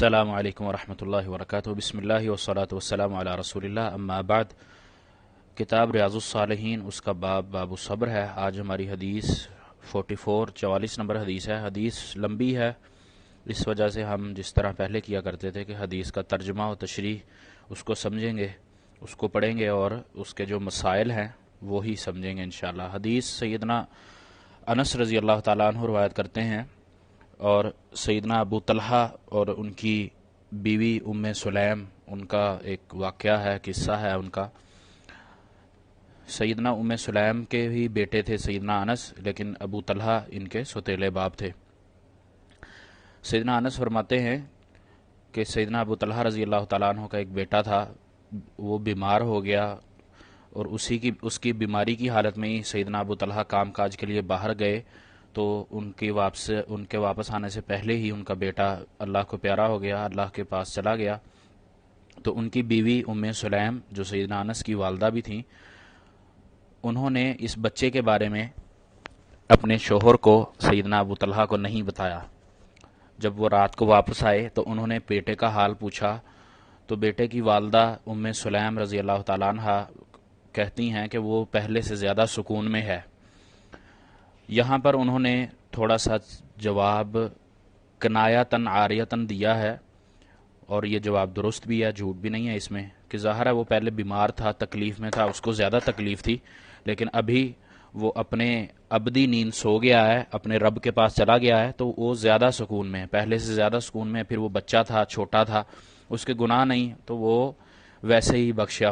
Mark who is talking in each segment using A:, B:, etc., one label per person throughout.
A: السلام علیکم ورحمۃ اللہ وبرکاتہ۔ بسم اللہ والصلاۃ والسلام علی رسول اللہ، اما بعد۔ کتاب ریاض الصالحین، اس کا باب الصبر ہے۔ آج ہماری حدیث 44 نمبر حدیث ہے۔ حدیث لمبی ہے، اس وجہ سے ہم جس طرح پہلے کیا کرتے تھے کہ حدیث کا ترجمہ و تشریح اس کو سمجھیں گے، اس کو پڑھیں گے اور اس کے جو مسائل ہیں وہی سمجھیں گے انشاءاللہ۔ حدیث سیدنا انس رضی اللہ تعالیٰ عنہ روایت کرتے ہیں، اور سیدنا ابو طلحہ اور ان کی بیوی ام سلیم، ان کا ایک واقعہ ہے، قصہ ہے ان کا۔ سیدنا ام سلیم کے ہی بیٹے تھے سیدنا انس، لیکن ابو طلحہ ان کے سوتیلے باپ تھے۔ سیدنا انس فرماتے ہیں کہ سیدنا ابو طلحہ رضی اللہ تعالیٰ عنہ کا ایک بیٹا تھا، وہ بیمار ہو گیا، اور اس کی بیماری کی حالت میں ہی سیدنا ابو طلحہ کام کاج کے لیے باہر گئے، تو ان کے واپس آنے سے پہلے ہی ان کا بیٹا اللہ کو پیارا ہو گیا، اللہ کے پاس چلا گیا۔ تو ان کی بیوی ام سلیم، جو سیدنا انس کی والدہ بھی تھیں، انہوں نے اس بچے کے بارے میں اپنے شوہر کو، سیدنا ابو طلحہ کو نہیں بتایا۔ جب وہ رات کو واپس آئے تو انہوں نے بیٹے کا حال پوچھا، تو بیٹے کی والدہ ام سلیم رضی اللہ تعالیٰ عنہ کہتی ہیں کہ وہ پہلے سے زیادہ سکون میں ہے۔ یہاں پر انہوں نے تھوڑا سا جواب کنایتاً عاریتاً دیا ہے، اور یہ جواب درست بھی ہے، جھوٹ بھی نہیں ہے اس میں، کہ ظاہر ہے وہ پہلے بیمار تھا، تکلیف میں تھا، اس کو زیادہ تکلیف تھی، لیکن ابھی وہ اپنے ابدی نیند سو گیا ہے، اپنے رب کے پاس چلا گیا ہے، تو وہ زیادہ سکون میں ہے، پہلے سے زیادہ سکون میں ہے۔ پھر وہ بچہ تھا، چھوٹا تھا، اس کے گناہ نہیں، تو وہ ویسے ہی بخشا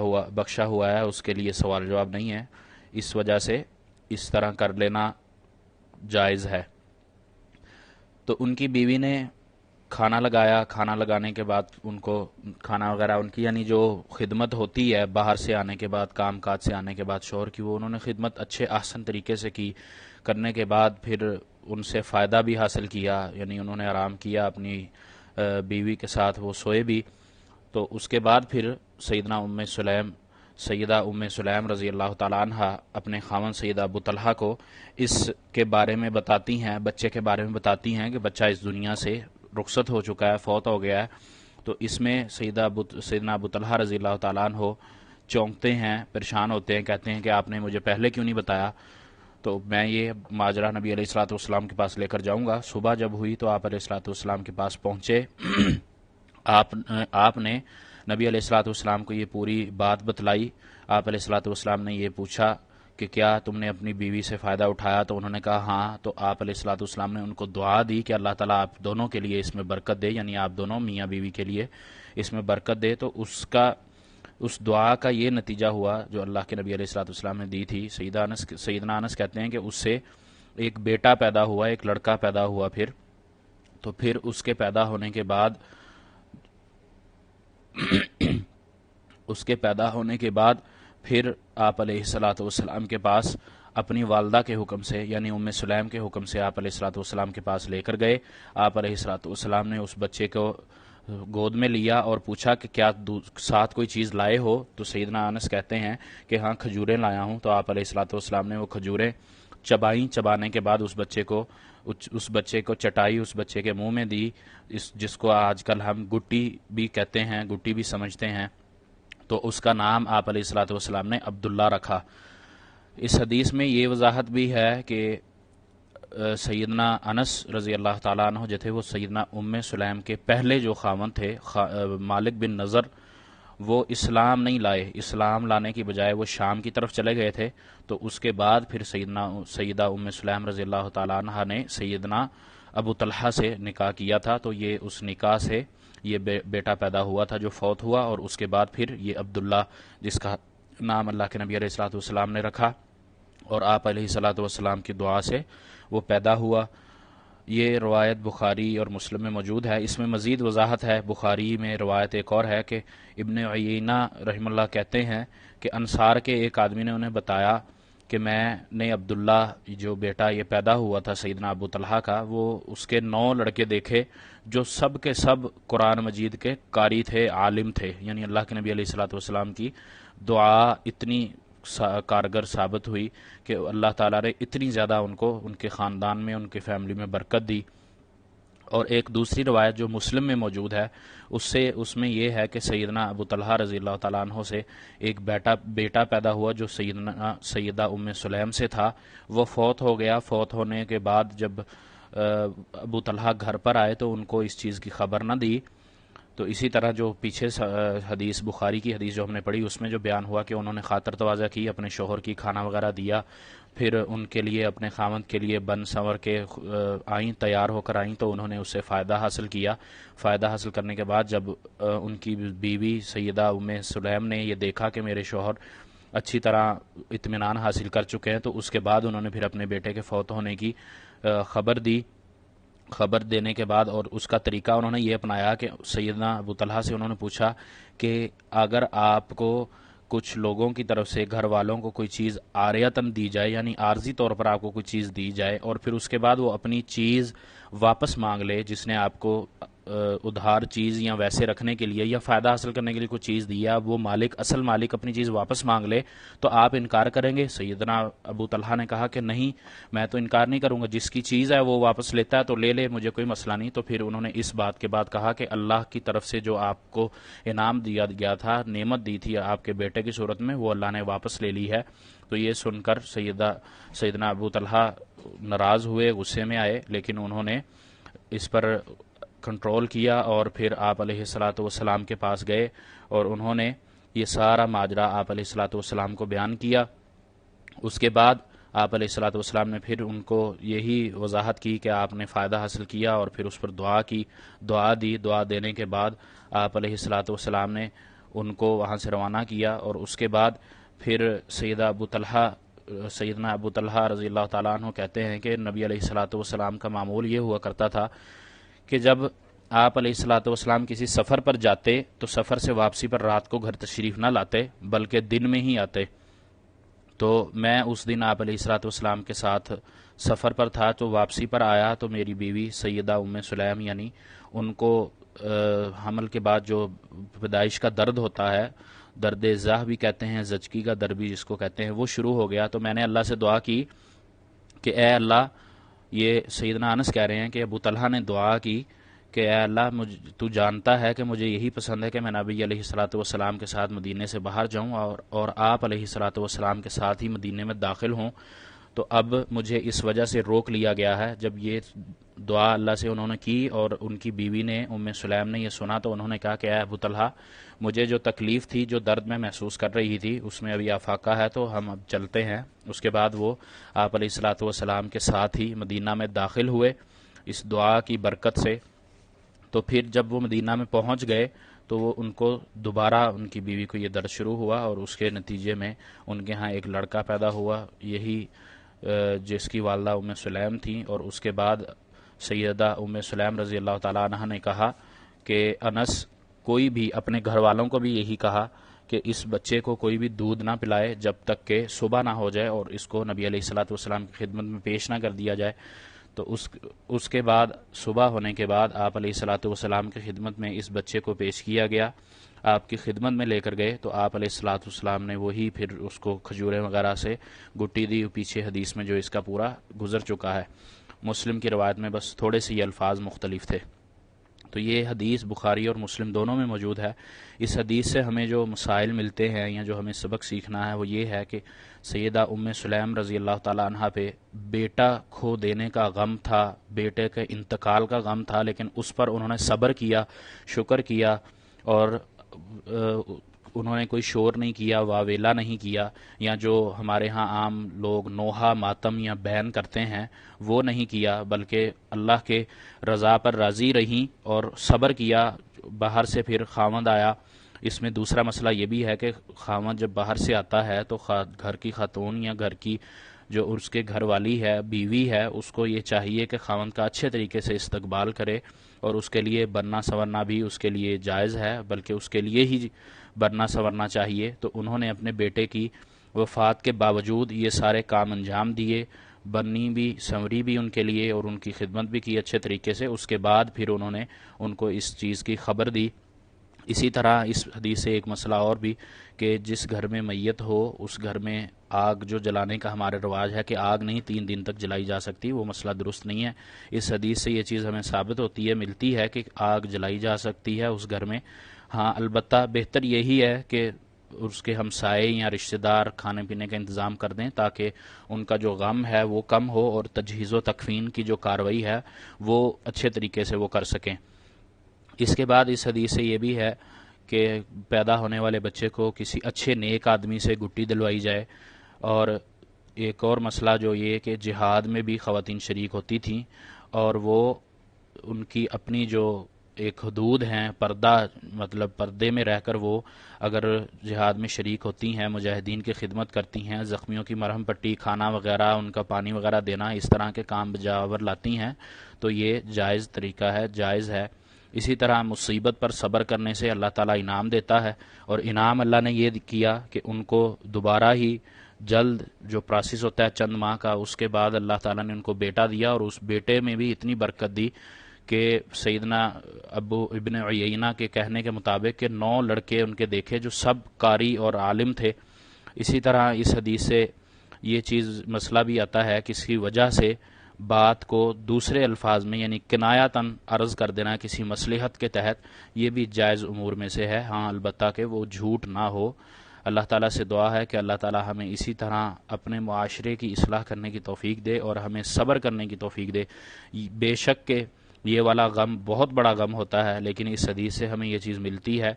A: ہوا ہے، اس کے لیے سوال جواب نہیں ہے، اس وجہ سے اس طرح کر لینا جائز ہے۔ تو ان کی بیوی نے کھانا لگایا، کھانا لگانے کے بعد ان کو کھانا وغیرہ، ان کی یعنی جو خدمت ہوتی ہے باہر سے آنے کے بعد، کام کاج سے آنے کے بعد شوہر کی، وہ انہوں نے خدمت اچھے احسن طریقے سے کی۔ کرنے کے بعد پھر ان سے فائدہ بھی حاصل کیا، یعنی انہوں نے آرام کیا اپنی بیوی کے ساتھ، وہ سوئے بھی۔ تو اس کے بعد پھر سیدہ ام سلیم رضی اللہ تعالیٰ عنہ اپنے خاوند سیدہ ابو طلحہ کو اس کے بارے میں بتاتی ہیں، بچے کے بارے میں بتاتی ہیں کہ بچہ اس دنیا سے رخصت ہو چکا ہے، فوت ہو گیا ہے۔ تو اس میں سیدنا ابو طلحہ رضی اللہ تعالیٰ عنہ چونکتے ہیں، پریشان ہوتے ہیں، کہتے ہیں کہ آپ نے مجھے پہلے کیوں نہیں بتایا؟ تو میں یہ ماجرا نبی علیہ الصلوۃ والسلام کے پاس لے کر جاؤں گا۔ صبح جب ہوئی تو آپ علیہ الصلوۃ والسلام کے پاس پہنچے۔ آپ نے نبی علیہ الصلوۃ والسلام کو یہ پوری بات بتلائی۔ آپ علیہ الصلوۃ والسلام نے یہ پوچھا کہ کیا تم نے اپنی بیوی سے فائدہ اٹھایا؟ تو انہوں نے کہا ہاں۔ تو آپ علیہ الصلوۃ والسلام نے ان کو دعا دی کہ اللہ تعالیٰ آپ دونوں کے لیے اس میں برکت دے، یعنی آپ دونوں میاں بیوی کے لیے اس میں برکت دے۔ تو اس دعا کا یہ نتیجہ ہوا جو اللہ کے نبی علیہ الصلوۃ والسلام نے دی تھی۔ سیدنا انس کہتے ہیں کہ اس سے ایک بیٹا پیدا ہوا، ایک لڑکا پیدا ہوا۔ پھر اس کے پیدا ہونے کے بعد پھر آپ علیہ الصلوۃ والسلام کے پاس اپنی والدہ کے حکم سے، یعنی ام سلیم کے حکم سے آپ علیہ الصلوۃ والسلام کے پاس لے کر گئے۔ آپ علیہ الصلوۃ والسلام نے اس بچے کو گود میں لیا اور پوچھا کہ کیا ساتھ کوئی چیز لائے ہو؟ تو سیدنا انس کہتے ہیں کہ ہاں، کھجوریں لایا ہوں۔ تو آپ علیہ الصلوۃ والسلام نے وہ کھجوریں چبائیں، چبانے کے بعد اس بچے کو چٹائی اس بچے کے منہ میں دی، جس کو آج کل ہم گٹی بھی کہتے ہیں، گٹی بھی سمجھتے ہیں۔ تو اس کا نام آپ علیہ الصلوۃ والسلام نے عبداللہ رکھا۔ اس حدیث میں یہ وضاحت بھی ہے کہ سیدنا انس رضی اللہ تعالیٰ عنہ جو تھے، وہ سیدنا ام سلیم کے پہلے جو خاوند تھے، مالک بن نضر، وہ اسلام نہیں لائے۔ اسلام لانے کی بجائے وہ شام کی طرف چلے گئے تھے۔ تو اس کے بعد پھر سیدہ ام سلیم رضی اللہ تعالیٰ عنہ نے سیدنا ابو طلحہ سے نکاح کیا تھا۔ تو یہ اس نکاح سے یہ بیٹا پیدا ہوا تھا جو فوت ہوا، اور اس کے بعد پھر یہ عبداللہ، جس کا نام اللہ کے نبی علیہ الصلوۃ والسلام نے رکھا، اور آپ علیہ الصلوۃ والسلام کی دعا سے وہ پیدا ہوا۔ یہ روایت بخاری اور مسلم میں موجود ہے۔ اس میں مزید وضاحت ہے۔ بخاری میں روایت ایک اور ہے کہ ابن عیینہ رحمہ اللہ کہتے ہیں کہ انصار کے ایک آدمی نے انہیں بتایا کہ میں نے عبداللہ جو بیٹا یہ پیدا ہوا تھا سیدنا ابو طلحہ کا، وہ اس کے 9 لڑکے دیکھے جو سب کے سب قرآن مجید کے قاری تھے، عالم تھے، یعنی اللہ کے نبی علیہ الصلوۃ والسلام کی دعا اتنی کارگر ثابت ہوئی کہ اللہ تعالیٰ نے اتنی زیادہ ان کو، ان کے خاندان میں، ان کے فیملی میں برکت دی، اور ایک دوسری روایت جو مسلم میں موجود ہے اس میں یہ ہے کہ سیدنا ابو طلحہ رضی اللہ تعالیٰ عنہ سے ایک بیٹا پیدا ہوا جو سیدہ ام سلیم سے تھا. وہ فوت ہو گیا. فوت ہونے کے بعد جب ابو طلحہ گھر پر آئے تو ان کو اس چیز کی خبر نہ دی. تو اسی طرح جو پیچھے حدیث بخاری کی حدیث جو ہم نے پڑھی اس میں جو بیان ہوا کہ انہوں نے خاطر تواضع کی, اپنے شوہر کی کھانا وغیرہ دیا, پھر ان کے لیے اپنے خاوند کے لیے بن سنور کے آئیں, تیار ہو کر آئیں, تو انہوں نے اس سے فائدہ حاصل کیا. فائدہ حاصل کرنے کے بعد جب ان کی بیوی سیدہ ام سلیم نے یہ دیکھا کہ میرے شوہر اچھی طرح اطمینان حاصل کر چکے ہیں, تو اس کے بعد انہوں نے پھر اپنے بیٹے کے فوت ہونے کی خبر دی. خبر دینے کے بعد اور اس کا طریقہ انہوں نے یہ اپنایا کہ سیدنا ابو طلحہ سے انہوں نے پوچھا کہ اگر آپ کو کچھ لوگوں کی طرف سے گھر والوں کو کوئی چیز عاریتاً دی جائے, یعنی عارضی طور پر آپ کو کوئی چیز دی جائے, اور پھر اس کے بعد وہ اپنی چیز واپس مانگ لے, جس نے آپ کو ادھار چیز یا ویسے رکھنے کے لیے یا فائدہ حاصل کرنے کے لیے کوئی چیز دی ہے, اب وہ اصل مالک اپنی چیز واپس مانگ لے, تو آپ انکار کریں گے؟ سیدنا ابو طلحہ نے کہا کہ نہیں, میں تو انکار نہیں کروں گا, جس کی چیز ہے وہ واپس لیتا ہے تو لے لے, مجھے کوئی مسئلہ نہیں. تو پھر انہوں نے اس بات کے بعد کہا کہ اللہ کی طرف سے جو آپ کو انعام دیا گیا تھا, نعمت دی تھی آپ کے بیٹے کی صورت میں, وہ اللہ نے واپس لے لی ہے. تو یہ سن کر سیدنا ابو طلحہ ناراض ہوئے, غصے میں آئے, لیکن انہوں نے اس پر کنٹرول کیا اور پھر آپ علیہ الصلاۃ والسلام کے پاس گئے اور انہوں نے یہ سارا ماجرا آپ علیہ الصلاۃ والسلام کو بیان کیا. اس کے بعد آپ علیہ الصلاۃ والسلام نے پھر ان کو یہی وضاحت کی کہ آپ نے فائدہ حاصل کیا, اور پھر اس پر دعا دی. دعا دینے کے بعد آپ علیہ الصلاۃ والسلام نے ان کو وہاں سے روانہ کیا, اور اس کے بعد پھر سیدنا ابو طلحہ رضی اللہ تعالیٰ عنہ کہتے ہیں کہ نبی علیہ الصلاۃ والسلام کا معمول یہ ہوا کرتا تھا کہ جب آپ علیہ الصلاۃ والسلام کسی سفر پر جاتے تو سفر سے واپسی پر رات کو گھر تشریف نہ لاتے بلکہ دن میں ہی آتے. تو میں اس دن آپ علیہ الصلاۃ والسلام کے ساتھ سفر پر تھا, تو واپسی پر آیا تو میری بیوی سیدہ ام سلیم, یعنی ان کو حمل کے بعد جو پیدائش کا درد ہوتا ہے, درد زاہ بھی کہتے ہیں, زچگی کا درد بھی جس کو کہتے ہیں, وہ شروع ہو گیا. تو میں نے اللہ سے دعا کی کہ اے اللہ, یہ سیدنا انس کہہ رہے ہیں کہ ابو طلحہ نے دعا کی کہ اے اللہ, تو جانتا ہے کہ مجھے یہی پسند ہے کہ میں نبی علیہ الصلاۃ والسلام کے ساتھ مدینے سے باہر جاؤں اور آپ علیہ الصلاۃ والسلام کے ساتھ ہی مدینے میں داخل ہوں, تو اب مجھے اس وجہ سے روک لیا گیا ہے. جب یہ دعا اللہ سے انہوں نے کی اور ان کی بیوی نے ام سلیم نے یہ سنا, تو انہوں نے کہا کہ اے ابو طلحہ, مجھے جو تکلیف تھی, جو درد میں محسوس کر رہی تھی, اس میں ابھی افاقہ ہے, تو ہم اب چلتے ہیں. اس کے بعد وہ آپ علیہ الصلاۃ والسلام کے ساتھ ہی مدینہ میں داخل ہوئے اس دعا کی برکت سے. تو پھر جب وہ مدینہ میں پہنچ گئے تو وہ ان کو دوبارہ ان کی بیوی کو یہ درد شروع ہوا, اور اس کے نتیجے میں ان کے ہاں ایک لڑکا پیدا ہوا, یہی جس کی والدہ ام سلیم تھیں. اور اس کے بعد سیدہ ام سلیم رضی اللہ تعالیٰ عنہ نے کہا کہ انس, کوئی بھی اپنے گھر والوں کو بھی یہی کہا کہ اس بچے کو کوئی بھی دودھ نہ پلائے جب تک کہ صبح نہ ہو جائے, اور اس کو نبی علیہ الصلاۃ والسلام کی خدمت میں پیش نہ کر دیا جائے. تو اس کے بعد صبح ہونے کے بعد آپ علیہ الصلاۃ والسلام کی خدمت میں اس بچے کو پیش کیا گیا, آپ کی خدمت میں لے کر گئے. تو آپ علیہ الصلاۃ والسلام نے وہی پھر اس کو کھجوریں وغیرہ سے گٹی دی, پیچھے حدیث میں جو اس کا پورا گزر چکا ہے. مسلم کی روایت میں بس تھوڑے سے یہ الفاظ مختلف تھے. تو یہ حدیث بخاری اور مسلم دونوں میں موجود ہے. اس حدیث سے ہمیں جو مسائل ملتے ہیں یا جو ہمیں سبق سیکھنا ہے وہ یہ ہے کہ سیدہ ام سلیم رضی اللہ تعالیٰ عنہ پہ بیٹا کھو دینے کا غم تھا, بیٹے کے انتقال کا غم تھا, لیکن اس پر انہوں نے صبر کیا, شکر کیا, اور انہوں نے کوئی شور نہیں کیا, واویلا نہیں کیا, یا جو ہمارے ہاں عام لوگ نوحہ ماتم یا بین کرتے ہیں وہ نہیں کیا, بلکہ اللہ کے رضا پر راضی رہیں اور صبر کیا. باہر سے پھر خاوند آیا. اس میں دوسرا مسئلہ یہ بھی ہے کہ خاوند جب باہر سے آتا ہے تو گھر کی خاتون یا گھر کی جو اس کے گھر والی ہے, بیوی ہے, اس کو یہ چاہیے کہ خاوند کا اچھے طریقے سے استقبال کرے, اور اس کے لیے بننا سنورنا بھی اس کے لیے جائز ہے, بلکہ اس کے لیے ہی بننا سنورنا چاہیے. تو انہوں نے اپنے بیٹے کی وفات کے باوجود یہ سارے کام انجام دیے, بنی بھی سنوری بھی ان کے لیے, اور ان کی خدمت بھی کی اچھے طریقے سے. اس کے بعد پھر انہوں نے ان کو اس چیز کی خبر دی, اسی طرح اس حدیث سے ایک مسئلہ اور بھی کہ جس گھر میں میت ہو اس گھر میں آگ جو جلانے کا ہمارے رواج ہے کہ آگ نہیں 3 دن تک جلائی جا سکتی، وہ مسئلہ درست نہیں ہے۔ اس حدیث سے یہ چیز ہمیں ثابت ہوتی ہے، ملتی ہے کہ آگ جلائی جا سکتی ہے اس گھر میں۔ ہاں البتہ بہتر یہی ہے کہ اس کے ہمسائے یا رشتہ دار کھانے پینے کا انتظام کر دیں تاکہ ان کا جو غم ہے وہ کم ہو اور تجہیز و تکفین کی جو کارروائی ہے وہ اچھے طریقے سے وہ کر سکیں۔ اس کے بعد اس حدیث سے یہ بھی ہے کہ پیدا ہونے والے بچے کو کسی اچھے نیک آدمی سے گٹی دلوائی جائے۔ اور ایک اور مسئلہ جو یہ کہ جہاد میں بھی خواتین شریک ہوتی تھیں اور وہ ان کی اپنی جو ایک حدود ہیں، پردہ مطلب پردے میں رہ کر وہ اگر جہاد میں شریک ہوتی ہیں، مجاہدین کی خدمت کرتی ہیں، زخمیوں کی مرہم پٹی، کھانا وغیرہ، ان کا پانی وغیرہ دینا، اس طرح کے کام بجاور لاتی ہیں تو یہ جائز طریقہ ہے، جائز ہے۔ اسی طرح مصیبت پر صبر کرنے سے اللہ تعالیٰ انعام دیتا ہے، اور انعام اللہ نے یہ کیا کہ ان کو دوبارہ ہی جلد جو پروسیس ہوتا ہے چند ماہ کا، اس کے بعد اللہ تعالیٰ نے ان کو بیٹا دیا، اور اس بیٹے میں بھی اتنی برکت دی کہ سیدنا ابو ابن عیینہ کے کہنے کے مطابق کہ 9 لڑکے ان کے دیکھے جو سب قاری اور عالم تھے۔ اسی طرح اس حدیث سے یہ چیز مسئلہ بھی آتا ہے کہ اس کی وجہ سے بات کو دوسرے الفاظ میں یعنی کنایتاً عرض کر دینا کسی مصلحت کے تحت، یہ بھی جائز امور میں سے ہے، ہاں البتہ کہ وہ جھوٹ نہ ہو۔ اللہ تعالیٰ سے دعا ہے کہ اللہ تعالیٰ ہمیں اسی طرح اپنے معاشرے کی اصلاح کرنے کی توفیق دے اور ہمیں صبر کرنے کی توفیق دے۔ بے شک کہ یہ والا غم بہت بڑا غم ہوتا ہے، لیکن اس حدیث سے ہمیں یہ چیز ملتی ہے،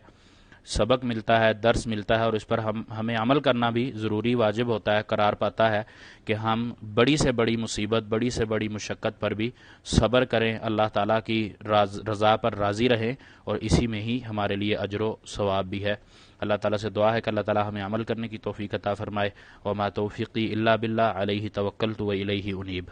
A: سبق ملتا ہے، درس ملتا ہے، اور اس پر ہمیں عمل کرنا بھی ضروری واجب ہوتا ہے، قرار پاتا ہے کہ ہم بڑی سے بڑی مصیبت، بڑی سے بڑی مشقت پر بھی صبر کریں، اللہ تعالیٰ کی رضا پر راضی رہیں، اور اسی میں ہی ہمارے لیے اجر و ثواب بھی ہے۔ اللہ تعالیٰ سے دعا ہے کہ اللہ تعالیٰ ہمیں عمل کرنے کی توفیق عطا فرمائے۔ وما توفیقی الا باللہ، علیہ توکلت و الیہ انیب۔